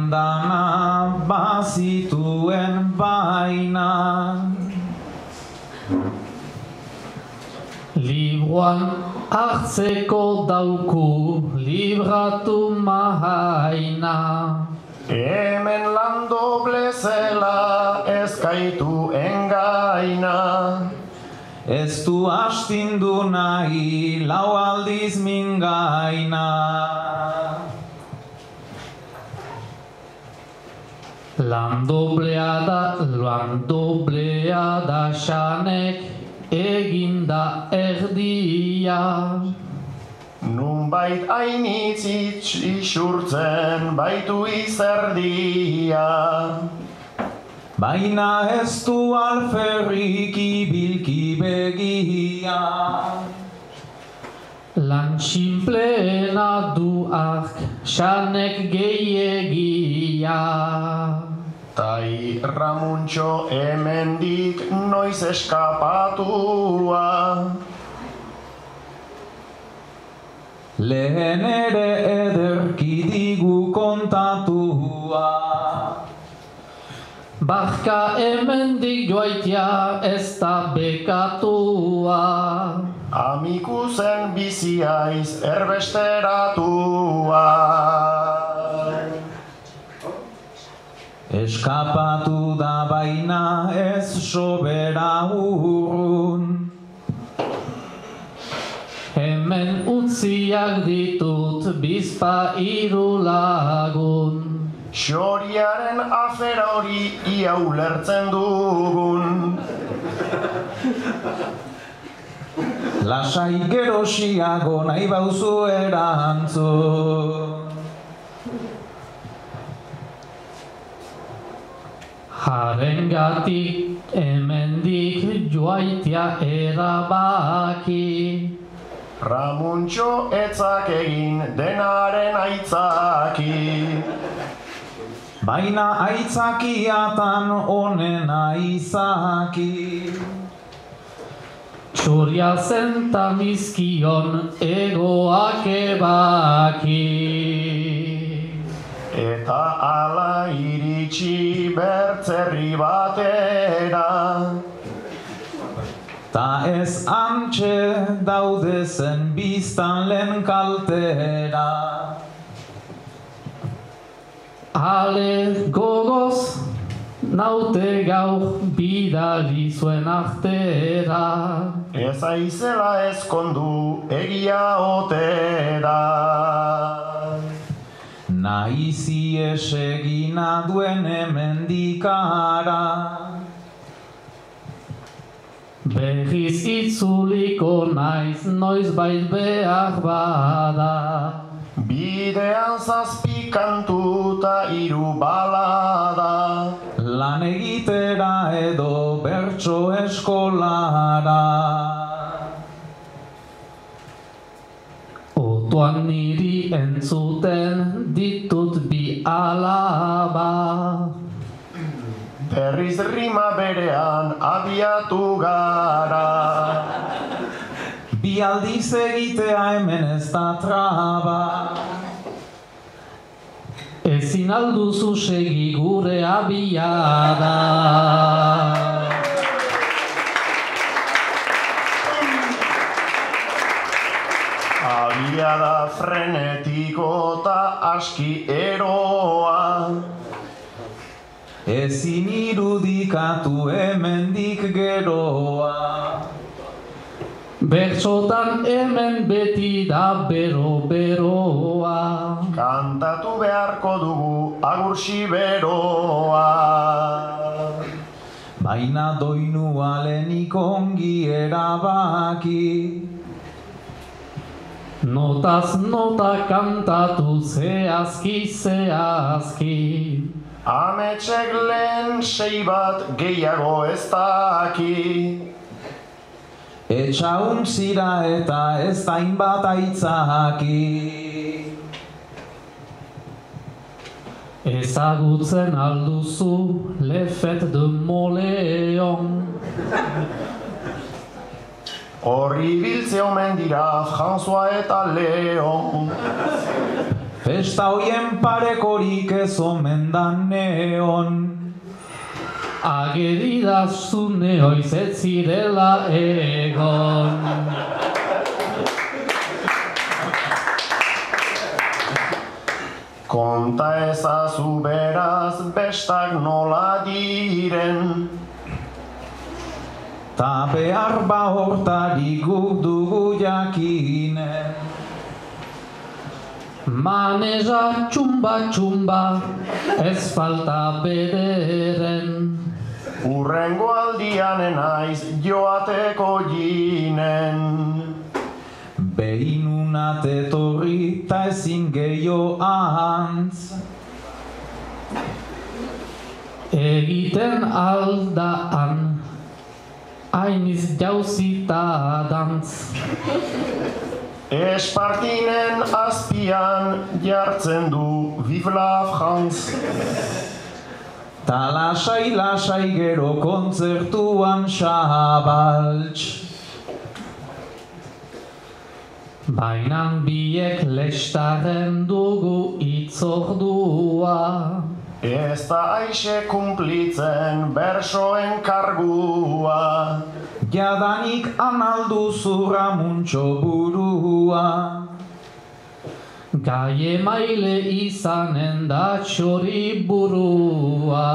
andana bazituen baina. Libruan hartzeko dauku libratu mahaina. Hemen lan doble zela ezkaitu engaina. Ez du astindu nahi lau aldiz mingaina. Lan doblea da xanek eginda erdia. Nunbait hainitz isurtzen baitu izerdia. Baina ez du alferrik ibilki begia. Lan txinpleena du ark xanek geiegia. Tai Ramuntxo hemendik noiz eskapatua. Lehen ere ederki digu kontatua. Barka hemendik joaitia ez da bekatua. Amikuzen biziaiz erbesteratua. Eskapatu da baina ez sobera urrun. Hemen utziak ditut bizpa hiru lagun. Xoriaren afera hori ia ulertzen dugun. Lasai gerosiago nahi bauzu erantzun. Harengatik hemendik joaitia erabaki. Ramuntxo etzak egin denaren aitzaki. Baina aitzakiatan onena izaki. Txuria zenta mizkion egoak ebaki. Eta ala iritsi bertzerri batera. Ta ez antxe daudezen biztan lehen kaltera. Ale gogoz naute gaur bidali zuen artera. Ez aizela ezkondu egia otera. Naizi esegina duen hemendikara. Berriz itzuliko naiz noizbait behar bada. Bidean zazpi kantu ta hiru balada. Lan egitera edo bertso eskolara. Otoan niri entzuten ditut bi alaba. Berriz rima berean abiatu gara. Bi aldiz egitea hemen ez da traba. Ezin alduzu segi gure abiada. Abiada frenetiko ta aski eroa. Ezin irudikatu hemendik geroa. Bertsotan hemen beti da bero-beroa. Kantatu beharko dugu agursi beroa. Baina doinua lehenik ongi erabaki. Notaz nota kantatu zehazki. Ametsek lehen sei bat gehiago ez daki. Etxauntzira eta ez da hainbat aitzaki. Ezagutzen alduzu Le Fête de Moléon. Horri biltze omen dira François eta Leon. Festa hoien parekorik ez omen da neon. Ageridazu neoiz ez zirela egon. Konta ezazu beraz bestak nola diren. Ta behar hortarik guk dugu jakinen. Maneza txumba, ez falta bederen. Urrengo aldian naiz joateko ginen. Behinunat etorri ta ezin gehiago ahantz. Egiten aldaan, hainiz jauzita dantz. Espartinen azpian jartzen du Vive la France. Ta lasai gero kontzertuan xabaltx. Bainan biek lestaren dugu itzordua. Ez da aixe kumplitzen bersoen kargua. Jadanik analduzu Ramuntxo burua. Gai emaile izanen da txori burua.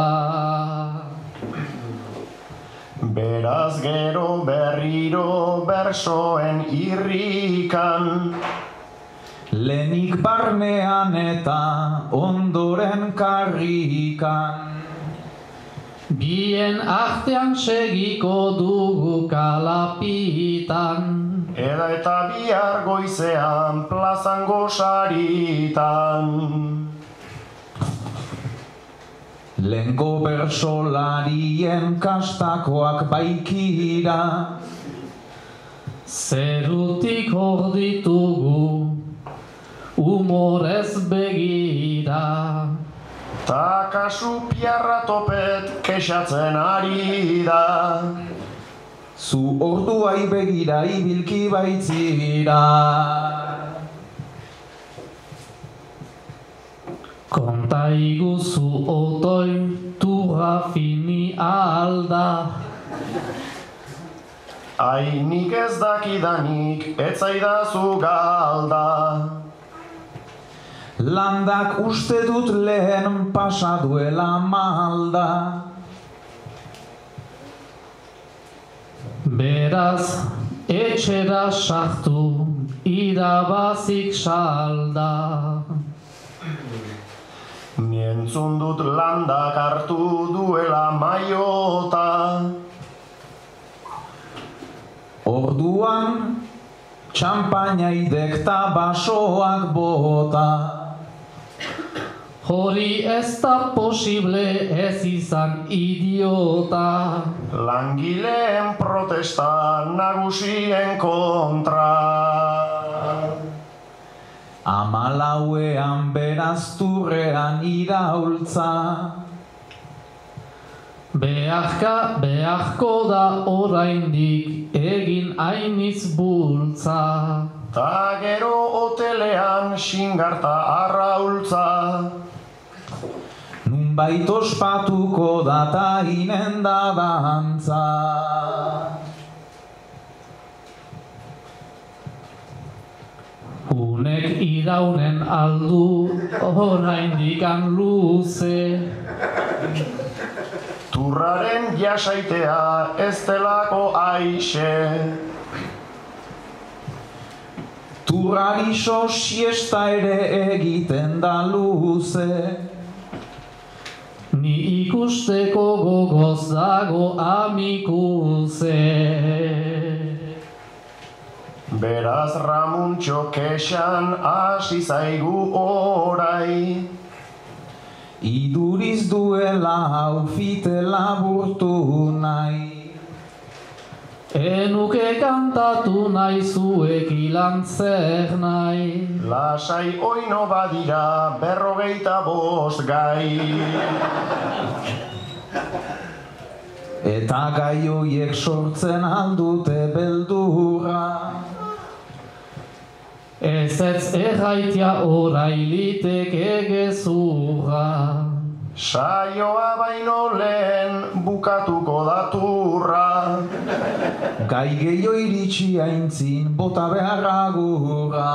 Beraz gero berriro bersoen irrikan. Lehenik barnean eta ondoren karrikan. Bien artean segiko dugu kalapitan. Eta bihar goizean plazan gosaritan. Lehengo bersolarien kastakoak baikira. Zerutik hor ditugu, humorez begira. Ta kasu piarra topet kexatzen ari da. Zu orduai begira ibilki baitzira. Konta iguzu otoi turra fini alda. Ai nik ez dakidanik etzaidazu galda. Landak uste dut lehen pasa duela malda. Beraz, etxera sartu, irabazik salda. Nientzun dut landak hartu duela maiota. Orduan, txampainaidek ta basoak bota. Hori ez da posible ez izan idiota. Langileen protesta nagusien kontra. Amalauean berazturrean iraultza. Beharko da oraindik egin hainiz bultza. Ta gero hotelean xingarta arraultza. Nunbait ospatuko da ta inen da dantza. Unek iraunen aldu oraindikan luze. Turraren jasaitea ez delako aixe. Turrari siesta ere egiten da luze. Ni ikusteko gogoz dago amikuze. Beraz Ramuntxo kexan hasi zaigu orai. Iduriz duela hau fite laburtu nahi. Enuke kantatu nahi zuek ilan zer nahi. Lasai oino badira 45 gai. Eta gai hoiek sortzen aldute beldurra. Ez erraitia orai liteke gezurra. Saioa baino lehen bukatuko da turra. Gai gehiago iritsi aintzin bota beharra gurra.